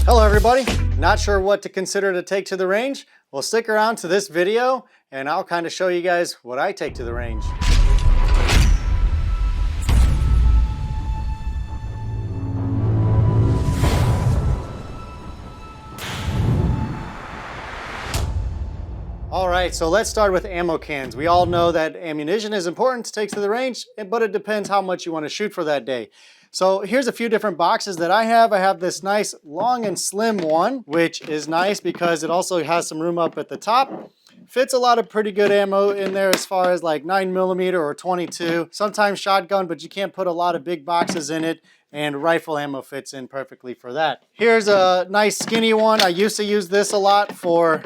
Hello everybody, not sure what to consider to take to the range? Well, stick around to this video and I'll kind of show you guys what I take to the range. Alright, so let's start with ammo cans. We all know that ammunition is important to take to the range, but it depends how much you want to shoot for that day. So here's a few different boxes that I have. I have this nice long and slim one, which is nice because it also has some room up at the top. Fits a lot of pretty good ammo in there as far as like 9mm or 22. Sometimes shotgun, but you can't put a lot of big boxes in it. And rifle ammo fits in perfectly for that. Here's a nice skinny one. I used to use this a lot for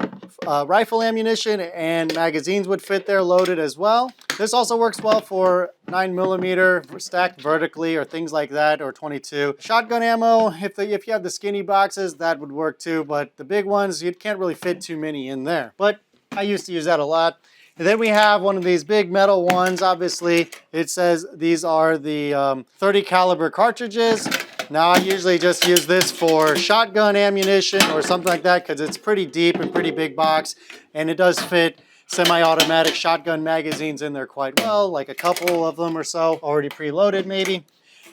rifle ammunition, and magazines would fit there loaded as well. This also works well for 9mm stacked vertically or things like that, or 22. Shotgun ammo, if you have the skinny boxes, that would work too, but the big ones, you can't really fit too many in there. But I used to use that a lot. And then we have one of these big metal ones. Obviously, it says these are the 30 caliber cartridges. Now I usually just use this for shotgun ammunition or something like that because it's pretty deep and pretty big box, and it does fit semi-automatic shotgun magazines in there quite well, like a couple of them or so, already preloaded maybe.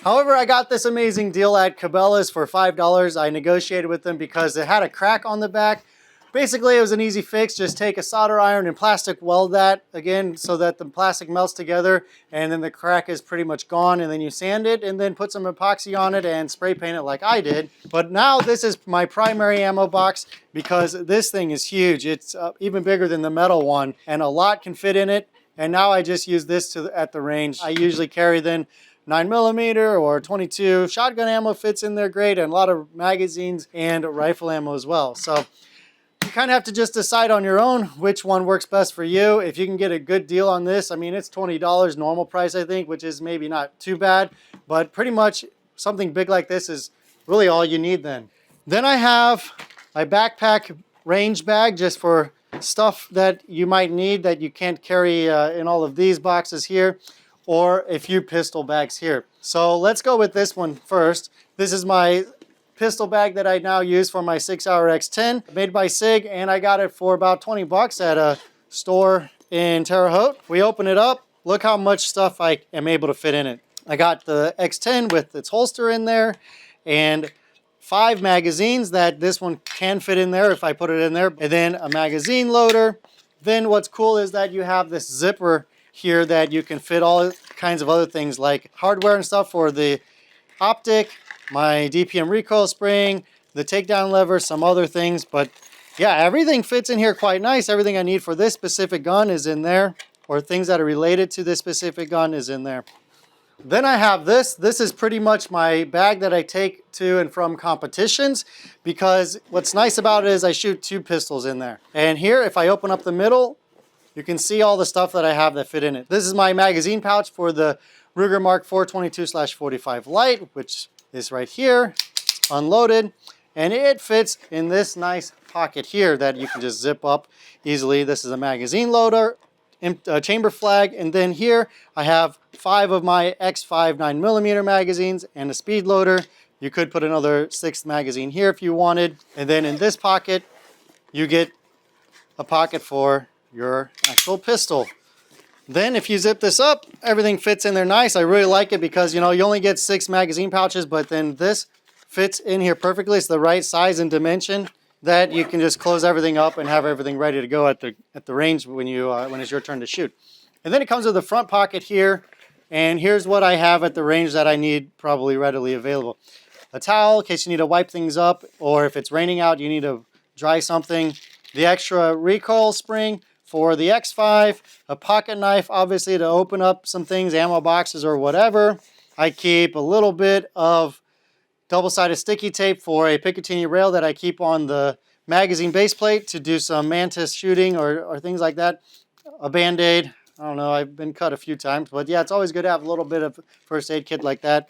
However, I got this amazing deal at Cabela's for $5. I negotiated with them because it had a crack on the back. Basically, it was an easy fix. Just take a solder iron and plastic weld that again so that the plastic melts together, and then the crack is pretty much gone, and then you sand it and then put some epoxy on it and spray paint it like I did. But now this is my primary ammo box because this thing is huge. It's even bigger than the metal one, and a lot can fit in it. And now I just use this at the range. I usually carry then 9mm or 22. Shotgun ammo fits in there great, and a lot of magazines and rifle ammo as well. So you kind of have to just decide on your own which one works best for you. If you can get a good deal on this, I mean, it's $20 normal price, I think, which is maybe not too bad, but pretty much something big like this is really all you need then. Then I have my backpack range bag just for stuff that you might need that you can't carry in all of these boxes here, or a few pistol bags here. So let's go with this one first. This is my pistol bag that I now use for my 6-hour X10, made by SIG, and I got it for about 20 bucks at a store in Terre Haute. We open it up, look how much stuff I am able to fit in it. I got the X10 with its holster in there, and 5 magazines that this one can fit in there if I put it in there, and then a magazine loader. Then what's cool is that you have this zipper here that you can fit all kinds of other things like hardware and stuff for the optic, my DPM recoil spring, the takedown lever, some other things. But yeah, everything fits in here quite nice. Everything I need for this specific gun is in there, or things that are related to this specific gun is in there. Then I have this. This is pretty much my bag that I take to and from competitions, because what's nice about it is I shoot 2 pistols in there. And here, if I open up the middle, you can see all the stuff that I have that fit in it. This is my magazine pouch for the Ruger Mark 422/45 Lite, which is right here, unloaded, and it fits in this nice pocket here that you can just zip up easily. This is a magazine loader, chamber flag, and then here I have 5 of my X5 9mm magazines and a speed loader. You could put another 6th magazine here if you wanted, and then in this pocket you get a pocket for your actual pistol. Then if you zip this up, everything fits in there nice. I really like it because, you know, you only get 6 magazine pouches, but then this fits in here perfectly. It's the right size and dimension that you can just close everything up and have everything ready to go at the range when it's your turn to shoot. And then it comes with a front pocket here, and here's what I have at the range that I need probably readily available. A towel in case you need to wipe things up, or if it's raining out, you need to dry something. The extra recoil spring for the X5, a pocket knife, obviously, to open up some things, ammo boxes or whatever. I keep a little bit of double-sided sticky tape for a Picatinny rail that I keep on the magazine base plate to do some Mantis shooting or things like that. A Band-Aid. I don't know, I've been cut a few times, but yeah, it's always good to have a little bit of first aid kit like that.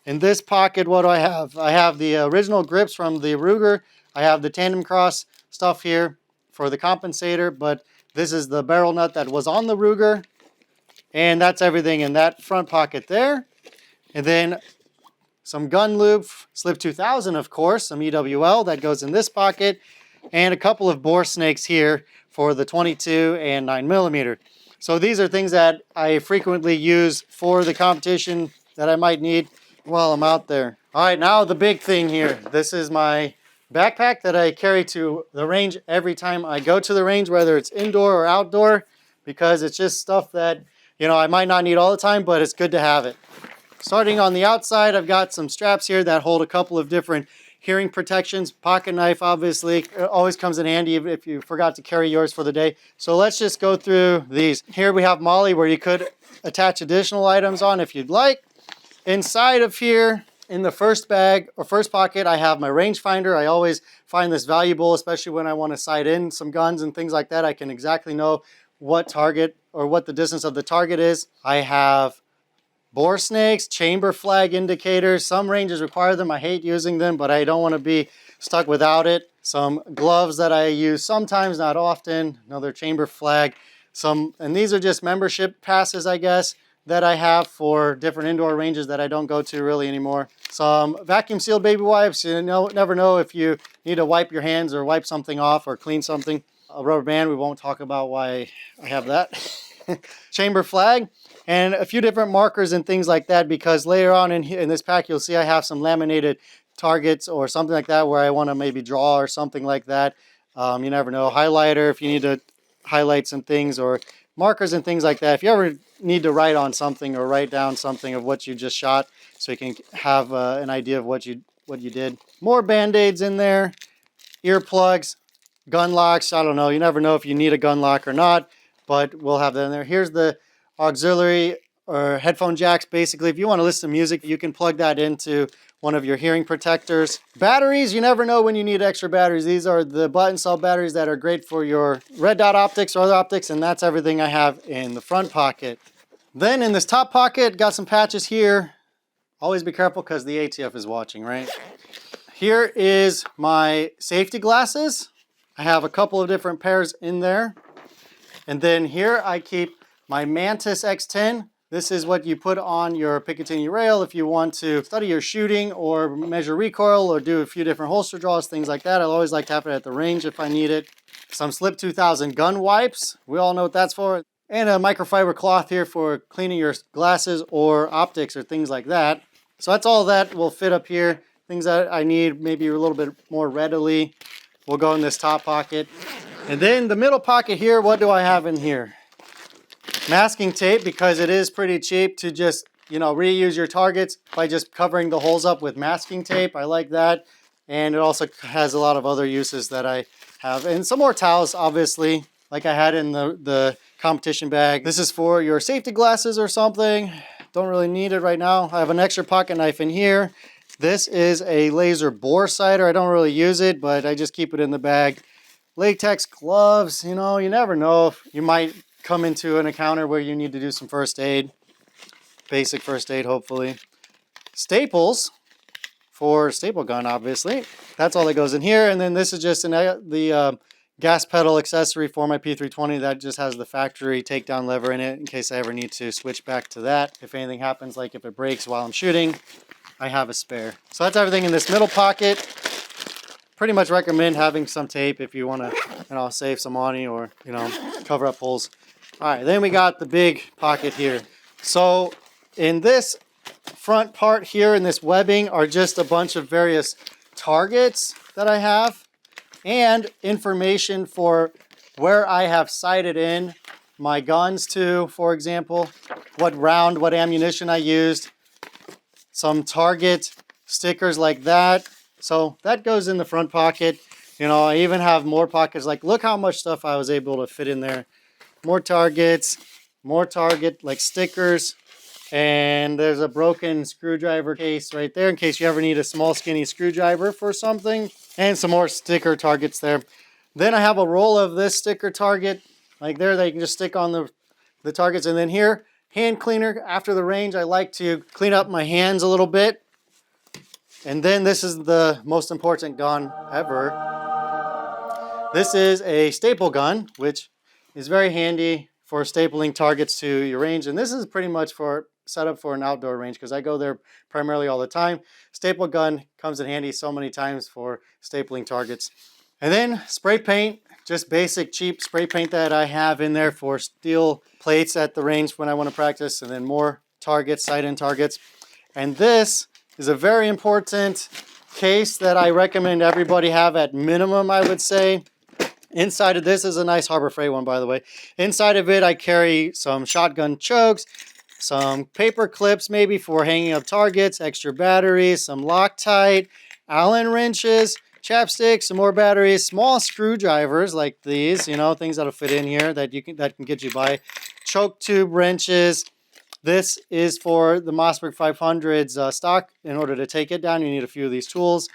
In this pocket, what do I have? I have the original grips from the Ruger. I have the tandem cross stuff here for the compensator, but this is the barrel nut that was on the Ruger, and that's everything in that front pocket there. And then some gun lube, Slip 2000 of course, some EWL that goes in this pocket, and a couple of bore snakes here for the 22 and 9mm. So these are things that I frequently use for the competition that I might need while I'm out there. All right, now the big thing here. This is my backpack that I carry to the range every time I go to the range, whether it's indoor or outdoor, because it's just stuff that, you know, I might not need all the time, but it's good to have it. Starting on the outside, I've got some straps here that hold a couple of different hearing protections. Pocket knife, obviously, it always comes in handy if you forgot to carry yours for the day. So let's just go through these. Here we have Molly, where you could attach additional items on if you'd like. Inside of here, in the first bag or first pocket, I have my rangefinder. I always find this valuable, especially when I want to sight in some guns and things like that. I can exactly know what target or what the distance of the target is. I have bore snakes, chamber flag indicators. Some ranges require them. I hate using them, but I don't want to be stuck without it. Some gloves that I use sometimes, not often. Another chamber flag. And these are just membership passes, I guess, that I have for different indoor ranges that I don't go to really anymore. Some vacuum sealed baby wipes. You never know if you need to wipe your hands or wipe something off or clean something. A rubber band, we won't talk about why I have that. Chamber flag, and a few different markers and things like that, because later on in this pack you'll see I have some laminated targets or something like that where I want to maybe draw or something like that. You never know. Highlighter if you need to highlight some things, or markers and things like that. If you ever need to write on something or write down something of what you just shot, so you can have an idea of what you did. More band-aids in there, earplugs, gun locks. I don't know. You never know if you need a gun lock or not, but we'll have that in there. Here's the auxiliary or headphone jacks. Basically, if you want to listen to music, you can plug that into one of your hearing protectors. Batteries, you never know when you need extra batteries. These are the button cell batteries that are great for your red dot optics or other optics, and that's everything I have in the front pocket. Then in this top pocket, got some patches here. Always be careful because the ATF is watching, right? Here is my safety glasses. I have a couple of different pairs in there. And then here I keep my Mantis X10. This is what you put on your Picatinny rail if you want to study your shooting or measure recoil or do a few different holster draws, things like that. I always like to have it at the range if I need it. Some Slip 2000 gun wipes. We all know what that's for. And a microfiber cloth here for cleaning your glasses or optics or things like that. So that's all that will fit up here. Things that I need maybe a little bit more readily will go in this top pocket. And then the middle pocket here, what do I have in here? Masking tape, because it is pretty cheap to just, reuse your targets by just covering the holes up with masking tape. I like that. And it also has a lot of other uses that I have. And some more towels, obviously, like I had in the competition bag. This is for your safety glasses or something. Don't really need it right now. I have an extra pocket knife in here. This is a laser bore sighter. I don't really use it, but I just keep it in the bag. Latex gloves, you never know if you might come into an encounter where you need to do some first aid. Basic first aid, hopefully. Staples for staple gun, obviously. That's all that goes in here. And then this is just the gas pedal accessory for my P320 that just has the factory takedown lever in it in case I ever need to switch back to that. If anything happens, like if it breaks while I'm shooting, I have a spare. So that's everything in this middle pocket. Pretty much recommend having some tape if you want to, save some money or, cover up holes. All right, then we got the big pocket here. So in this front part here, in this webbing, are just a bunch of various targets that I have and information for where I have sighted in my guns to, for example, what round, what ammunition I used, some target stickers like that. So that goes in the front pocket. I even have more pockets. Like, look how much stuff I was able to fit in there. More targets, more target like stickers. And there's a broken screwdriver case right there in case you ever need a small skinny screwdriver for something. And some more sticker targets there. Then I have a roll of this sticker target like there that you can just stick on the targets. And then here, hand cleaner. After the range, I like to clean up my hands a little bit. And then this is the most important gun ever. This is a staple gun, which is very handy for stapling targets to your range. And this is pretty much for setup for an outdoor range because I go there primarily all the time. Staple gun comes in handy so many times for stapling targets. And then spray paint, just basic cheap spray paint that I have in there for steel plates at the range when I want to practice, and then more targets, sight-in targets. And this is a very important case that I recommend everybody have at minimum, I would say. Inside of this is a nice Harbor Freight one, by the way. Inside of it, I carry some shotgun chokes, some paper clips maybe for hanging up targets, extra batteries, some Loctite, Allen wrenches, chapsticks, some more batteries, small screwdrivers like these, you know, things that'll fit in here that can get you by, choke tube wrenches. This is for the Mossberg 500's stock. In order to take it down, you need a few of these tools.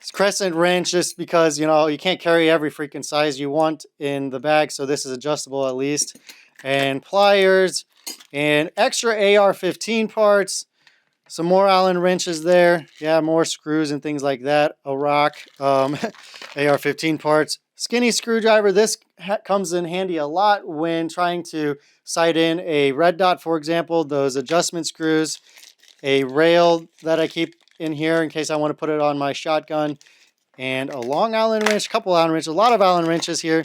It's crescent wrench just because, you know, you can't carry every freaking size you want in the bag, so this is adjustable at least. And pliers and extra AR-15 parts. Some more Allen wrenches there. Yeah, more screws and things like that. A rock, AR-15 parts. Skinny screwdriver. This comes in handy a lot when trying to sight in a red dot, for example. Those adjustment screws. A rail that I keep in here in case I want to put it on my shotgun. And a long Allen wrench, a couple Allen wrenches, a lot of Allen wrenches here.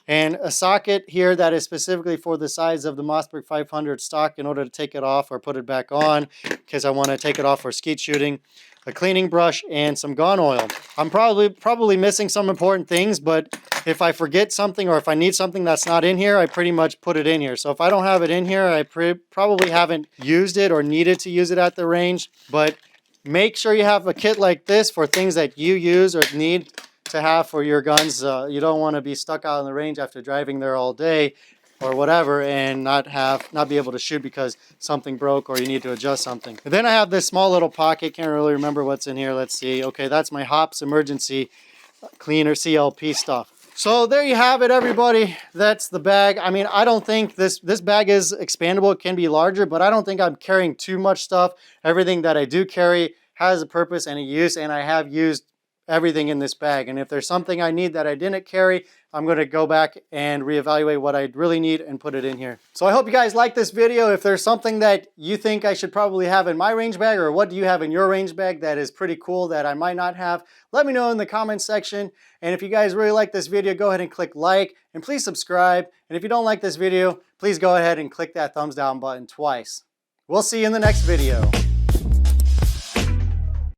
And a socket here that is specifically for the size of the Mossberg 500 stock in order to take it off or put it back on because I want to take it off for skeet shooting. A cleaning brush and some gun oil. I'm probably missing some important things, but if I forget something or if I need something that's not in here, I pretty much put it in here. So if I don't have it in here, I probably haven't used it or needed to use it at the range. But make sure you have a kit like this for things that you use or need to have for your guns. You don't want to be stuck out on the range after driving there all day or whatever and not be able to shoot because something broke or you need to adjust something. And then I have this small little pocket. Can't really remember what's in here. Let's see. Okay, that's my Hops emergency cleaner CLP stuff. So there you have it, everybody. That's the bag. I mean, I don't think this bag is expandable. It can be larger, but I don't think I'm carrying too much stuff. Everything that I do carry has a purpose and a use, and I have used everything in this bag. And if there's something I need that I didn't carry, I'm going to go back and reevaluate what I really need and put it in here. So I hope you guys like this video. If there's something that you think I should probably have in my range bag, or what do you have in your range bag that is pretty cool that I might not have, let me know in the comments section. And if you guys really like this video, go ahead and click like and please subscribe. And if you don't like this video, please go ahead and click that thumbs down button twice. We'll see you in the next video.